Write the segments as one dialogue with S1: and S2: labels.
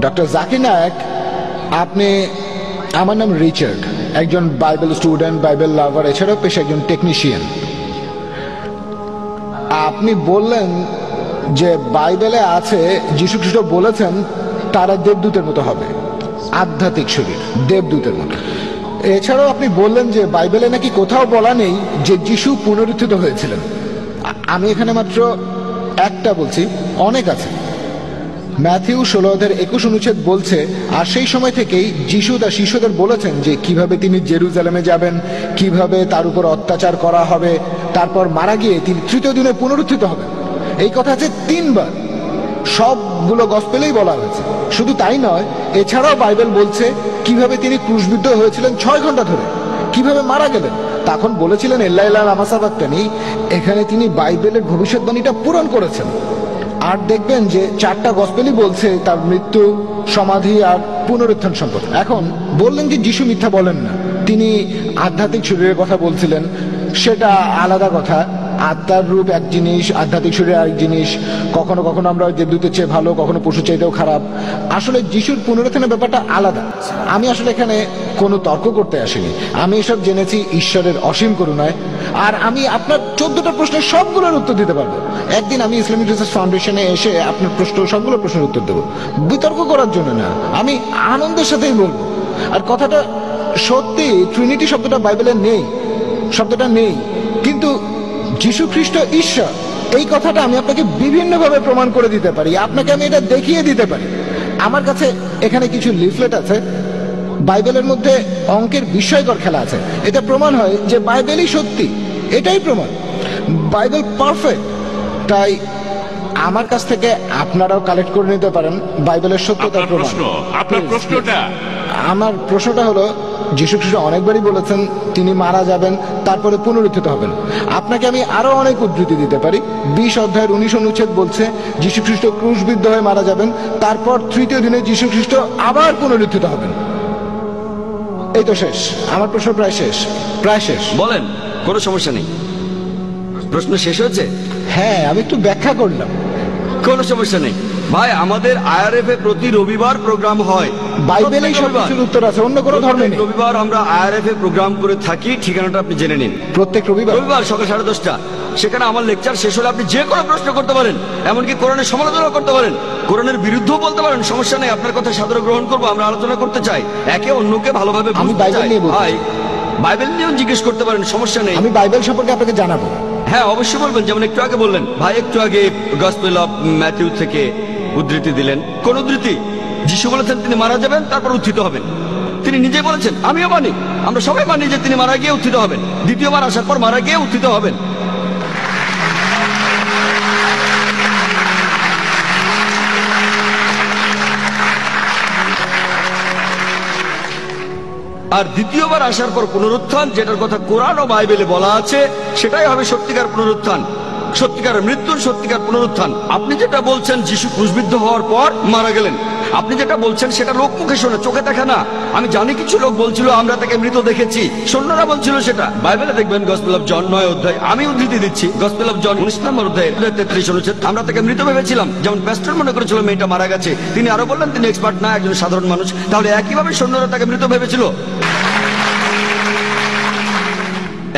S1: Doctor Zakir Naik, আপনি, আমার নাম রিচার্ড, একজন বাইবেল স্টুডেন্ট, বাইবেল লাভার, এছাড়াও পেশা একজন টেকনিশিয়ান। আপনি বললেন যে বাইবেলে আছে যীশু খ্রিস্ট বলেছেন তারা দেবদূতের মতো হবে, আধ্যাত্মিক শরীর দেবদূতের মতো। এছাড়াও আপনি বললেন যে বাইবেলে নাকি কোথাও বলা নেই যে যীশু পুনরুত্থিত হয়েছিলেন। আমি এখানে মাত্র একটা বলছি, অনেক আছে। ম্যাথিউ 16:21 বলছে, আর সেই সময় থেকেই যীশু তার শিষ্যদের বলেছেন যে কিভাবে তিনি জেরুজালেমে যাবেন, কিভাবে তার উপর অত্যাচার করা হবে, তারপর মারা গিয়ে তিনি তৃতীয় দিনে পুনরুত্থিত হবেন। এই কথা আছে 3 বার, সবগুলো গসপেলেই বলা হয়েছে। শুধু তাই নয়, এছাড়াও বাইবেল বলছে কিভাবে তিনি ক্রুশবিদ্ধ হয়েছিলেন 6 ঘন্টা ধরে, কিভাবে মারা গেলেন, তখন বলেছিলেন এল্লাইলা লামাসাবাক্তানি। এখানে তিনি বাইবেলের ভবিষ্যৎবাণীটা পূরণ করেছেন। আর দেখবেন যে 4টা গসপেলই বলছে তার মৃত্যু, সমাধি আর পুনরুত্থান সম্পর্কে। এখন বললেন যে যীশু মিথ্যা বলেন না, তিনি আধ্যাত্মিক শরীরের কথা বলছিলেন, সেটা আলাদা কথা। আত্মার রূপ এক জিনিস, আধ্যাত্মিক শরীর আরেক জিনিস। কখনো কখনো আমরা দেবদূতের চেয়ে ভালো, কখনো পশু চাইতেও খারাপ। আসলে যিশুর পুনরুত্থানের ব্যাপারটা আলাদা। আমি আসলে এখানে কোনো তর্ক করতে আসিনি, আমি এসব জেনেছি ঈশ্বরের অসীম করুণায়। আর আমি আপনার 14টা প্রশ্নের সবগুলোর উত্তর দিতে পারবো। একদিন আমি ইসলামিক রিসার্চ ফাউন্ডেশনে এসে আপনার সবগুলো প্রশ্নের উত্তর দেবো, বিতর্ক করার জন্য না, আমি আনন্দের সাথেই বলবো। আর কথাটা সত্যি, ট্রিনিটি শব্দটা বাইবেলে নেই, শব্দটা নেই, কিন্তু যীশু খ্রিস্ট ঈশ্বর, এই কথাটা আমি আপনাকে বিভিন্নভাবে প্রমাণ করে দিতে পারি। আপনাকে আমি এটা দেখিয়ে দিতে পারি। আমার কাছে এখানে কিছু লিফলেট আছে, বাইবেলের মধ্যে অঙ্কের বিস্ময়কর খেলা আছে। এটা প্রমাণ হয় যে বাইবেলই সত্যি, এটাই প্রমাণ, বাইবেল পারফেক্ট। তাই আমার কাছ থেকে আপনারাও কালেক্ট করে নিতে পারেন বাইবেলের সত্যতার প্রমাণ।
S2: আপনার প্রশ্নটা,
S1: আমার প্রশ্নটা হলো, যীশু খ্রিস্ট অনেকবারই বলেছেন তিনি মারা যাবেন, তারপরে পুনরুত্থিত হবেন। আপনাকে আমি আরো অনেক উদ্ধৃতি দিতে পারি। 20:19 বলছে যীশু খ্রিস্ট ক্রুশবিদ্ধ হয়ে মারা যাবেন, তারপর তৃতীয় দিনে যীশু খ্রিস্ট আবার পুনরুত্থিত হবেন। এই তো শেষ, আমার প্রশ্ন প্রায় শেষ, প্রায় শেষ।
S3: বলেন, কোনো সমস্যা নেই। প্রশ্ন শেষ হয়েছে?
S1: হ্যাঁ, আমি একটু ব্যাখ্যা করলাম।
S3: কোনো সমস্যা নেই ভাই, আমাদের আইআরএফ এ প্রতি রবিবার প্রোগ্রাম হয়।
S1: বাইবেলেই সব কিছুর উত্তর আছে, অন্য কোনো ধর্মে নেই।
S3: রবিবার আমরা আইআরএফ এ প্রোগ্রাম করে থাকি, ঠিকানাটা আপনি জেনে নিন।
S1: প্রত্যেক রবিবার
S3: সকাল 10:30। সেখানে আমার লেকচার শেষ হলে আপনি যে কোনো প্রশ্ন করতে পারেন, এমনকি কোরআনের সমালোচনা করতে পারেন, কোরআনের বিরুদ্ধেও বলতে পারেন, সমস্যা নেই। আপনার কথা সাদরে গ্রহণ করবো, আমরা আলোচনা করতে চাই, একে অন্যকে ভালোভাবে
S1: আমি বাইবেল নিয়ে বলছি।
S3: ভাই, বাইবেল নিয়েও জিজ্ঞেস করতে পারেন, সমস্যা নেই।
S1: আমি বাইবেল সম্পর্কে আপনাকে জানাবো।
S3: হ্যাঁ, অবশ্যই বলবেন। যেমন একটু আগে বললেন ভাই, একটু আগে গসপেল অফ ম্যাথিউ থেকে উদ্ধৃতি দিলেন। কোন উদ্ধৃতি? যিশু বলেছেন তিনি মারা যাবেন, তারপর উত্থিত হবেন। তিনি নিজে বলেছেন, আমিও মানি, আমরা সবাই মানি যে তিনি মারা গিয়ে উত্থিত হবেন, দ্বিতীয়বার আসার পর মারা গিয়ে উত্থিত হবেন। আর দ্বিতীয়বার আসার পর পুনরুত্থান, যেটার কথা কোরআন ও বাইবেলে বলা আছে, সেটাই হবে সত্যিকার পুনরুত্থান, সত্যিকার মৃত্যুর সত্যিকার পুনরুত্থান। আপনি যেটা বলছেন যিশু ক্রুশবিদ্ধ হওয়ার পর মারা গেলেন, আপনি যেটা বলছেন সেটা লোক মুখে শোনে, চোখে দেখা না। আমি জানি কিছু লোক বলছিল আমরা তাকে মৃত দেখেছি, সৈন্যরা বলছিল সেটা। বাইবেলে দেখবেন গসপেল অফ জন 9 অধ্যায়, আমি উদ্ধৃতি দিচ্ছি, গসপেল অফ জন 19 নম্বর অধ্যায় 33 আমরা তাকে মৃত ভেবেছিলাম। যেমন প্যাস্টর মনে করেছিল মেয়েটা মারা গেছে, তিনি আরো বললেন তিনি এক্সপার্ট না, একজন সাধারণ মানুষ। তাহলে একইভাবে সৈন্যরা তাকে মৃত ভেবেছিল।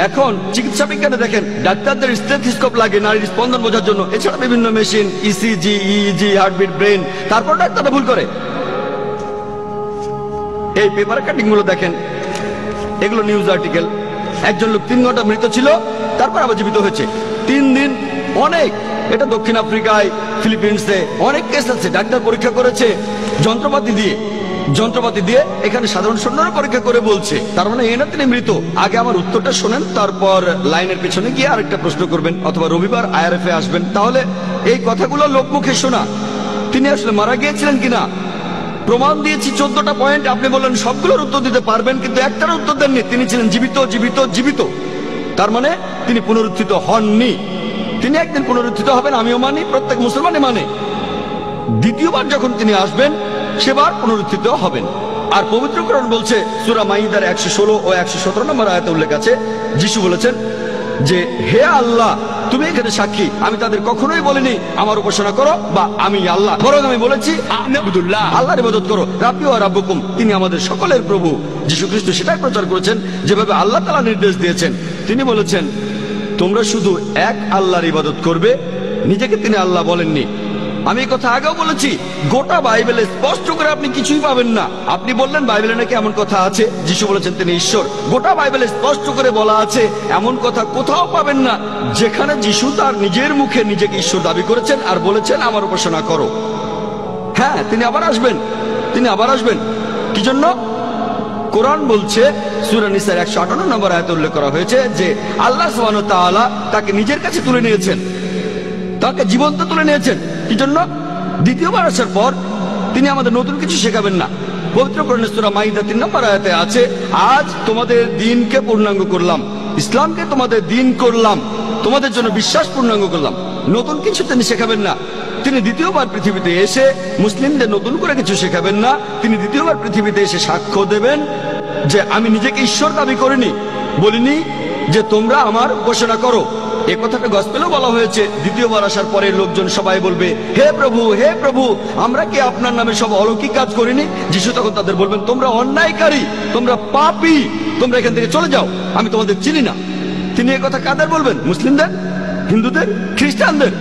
S3: এখন চিকিৎসা বিজ্ঞানে দেখেন, ডাক্তারদের স্টেথোস্কোপ লাগে নারীর স্পন্দন বোঝার জন্য, এছাড়া বিভিন্ন machine, ECG, EEG, heartbeat, brain. তারপর ডাক্তাররা ভুল করে। এই পেপার কাটিং গুলো দেখেন, এগুলো নিউজ আর্টিকেল। একজন লোক 3 ঘন্টা মৃত ছিল, তারপর আবার জীবিত হয়েছে 3 দিন। অনেক, এটা দক্ষিণ আফ্রিকায়, ফিলিপিন্সে অনেক কেস আছে। ডাক্তার পরীক্ষা করেছে যন্ত্রপাতি দিয়ে, এখানে সাধারণ সৈন্যরা পরীক্ষা করে বলছে, তার মানে এই না তিনি মৃত। আগে আমার উত্তরটা শোনেন, তারপর লাইনের পেছনে গিয়ে আরেকটা প্রশ্ন করবেন, অথবা রবিবার আইআরএফ এ আসবেন। তাহলে এই কথাগুলো লোকমুখে শোনা, তিনি আসলে মারা গিয়েছিলেন কিনা প্রমাণ দিয়েছি। 14টা পয়েন্ট, আপনি বললেন সবগুলোর উত্তর দিতে পারবেন, কিন্তু একটার উত্তর দেননি। তিনি ছিলেন জীবিত, জীবিত, জীবিত। তার মানে তিনি পুনরুত্থিত হননি। তিনি একদিন পুনরুত্থিত হবেন, আমিও মানি, প্রত্যেক মুসলমানই মানে। দ্বিতীয়বার যখন তিনি আসবেন, সেবার পুনরুত্থিত হবেন। আর পবিত্র কোরআন বলছে, সূরা মাইদার 116 ও 117 নম্বর আয়াতে উল্লেখ আছে, যিশু বলেছেন যে হে আল্লাহ, তুমি এখানে সাক্ষী, আমি তাদের কখনোই বলিনি আমার উপাসনা করো বা আমি আল্লাহ, বরং আমি বলেছি
S2: আবদুল্লাহ
S3: আল্লাহর ইবাদত করো, রাব্বি ওয়া রাব্বুকুম, তিনি আমাদের সকলের প্রভু। যীশু খ্রিস্ট সেটাই প্রচার করেছেন যেভাবে আল্লাহ তাআলা নির্দেশ দিয়েছেন। তিনি বলেছেন তোমরা শুধু এক আল্লাহর ইবাদত করবে, নিজেকে তিনি আল্লাহ বলেননি। আমি এই কথা আগেও বলেছি, গোটা বাইবেলে স্পষ্ট করে আপনি কিছুই পাবেন না। আপনি বললেন বাইবেলে নাকি এমন কথা আছে যিশু বলেছেন তিনি ঈশ্বর, গোটা বাইবেলে স্পষ্ট করে বলা আছে এমন কথা কোথাও পাবেন না যেখানে যিশু তার নিজের মুখে নিজেকে ঈশ্বর দাবি করেছেন আর বলেছেন আমার উপাসনা করো। হ্যাঁ, তিনি আবার আসবেন, তিনি আবার আসবেন। কি জন্য? কোরআন বলছে সূরা নিসার 158 নম্বর আয়াতে উল্লেখ করা হয়েছে যে আল্লাহ সুবহানাহু ওয়া তাআলা তাকে নিজের কাছে তুলে নিয়েছেন, তাকে জীবন্ত তুলে নিয়েছেন। কি জন্য? দ্বিতীয়বার আসার পর তিনি আমাদের নতুন কিছু শেখাবেন না। পবিত্র কোরআনের সূরা মাইদা 3 নম্বর আয়াতে আছে আজ তোমাদের দিনকে পূর্ণাঙ্গ করলাম, ইসলামকে তোমাদের দিন করলাম, তোমাদের জন্য বিশ্বাস পূর্ণাঙ্গ করলাম। নতুন কিছু তিনি শেখাবেন না। তিনি দ্বিতীয়বার পৃথিবীতে এসে মুসলিমদের নতুন করে কিছু শেখাবেন না। তিনি দ্বিতীয়বার পৃথিবীতে এসে সাক্ষ্য দেবেন যে আমি নিজেকে ঈশ্বর দাবি করিনি, বলিনি যে তোমরা আমার ঘোষণা করো। এ কথাটা গসপেলেও বলা হয়েছে দ্বিতীয়বার আসার পরে লোকজন সবাই বলবে হে প্রভু আমরা কি আপনার নামে সব অলৌকিক কাজ করিনি? যিশু তখন তাদের বলবেন তোমরা অন্যায়কারী, তোমরা পাপী, তোমরা এখান থেকে চলে যাও, আমি তোমাদের চিনি না। তিনি এ কথা কাদের বলবেন? মুসলিমদের, হিন্দুদের, খ্রিস্টানদের।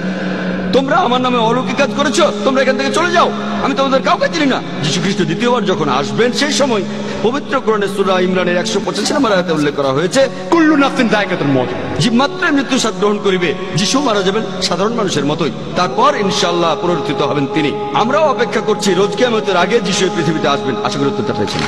S3: তোমরা আমার নামে অলৌকিক কাজ করেছো, তোমরা এখান থেকে চলে যাও, আমি তোমাদের কাউকে চিনি না। যীশু খ্রিস্ট দ্বিতীয়বার যখন আসবেন সেই সময় পবিত্র কোরআনের সূরা ইমরানের 185 নম্বর আয়াতে উল্লেখ করা হয়েছে
S2: কুল্লু নাফসিন যায়কাতুল মউত,
S3: জীবমাত্রায় মৃত্যু স্বাদ গ্রহণ করিবে। যিশু মারা যাবেন সাধারণ মানুষের মতোই, তারপর ইনশাআল্লাহ পুনরুত্থিত হবেন তিনি। আমরাও অপেক্ষা করছি রোজ কিয়ামতের আগে যিশু এই পৃথিবীতে আসবেন। আশা করি উত্তরটা পেয়েছেন।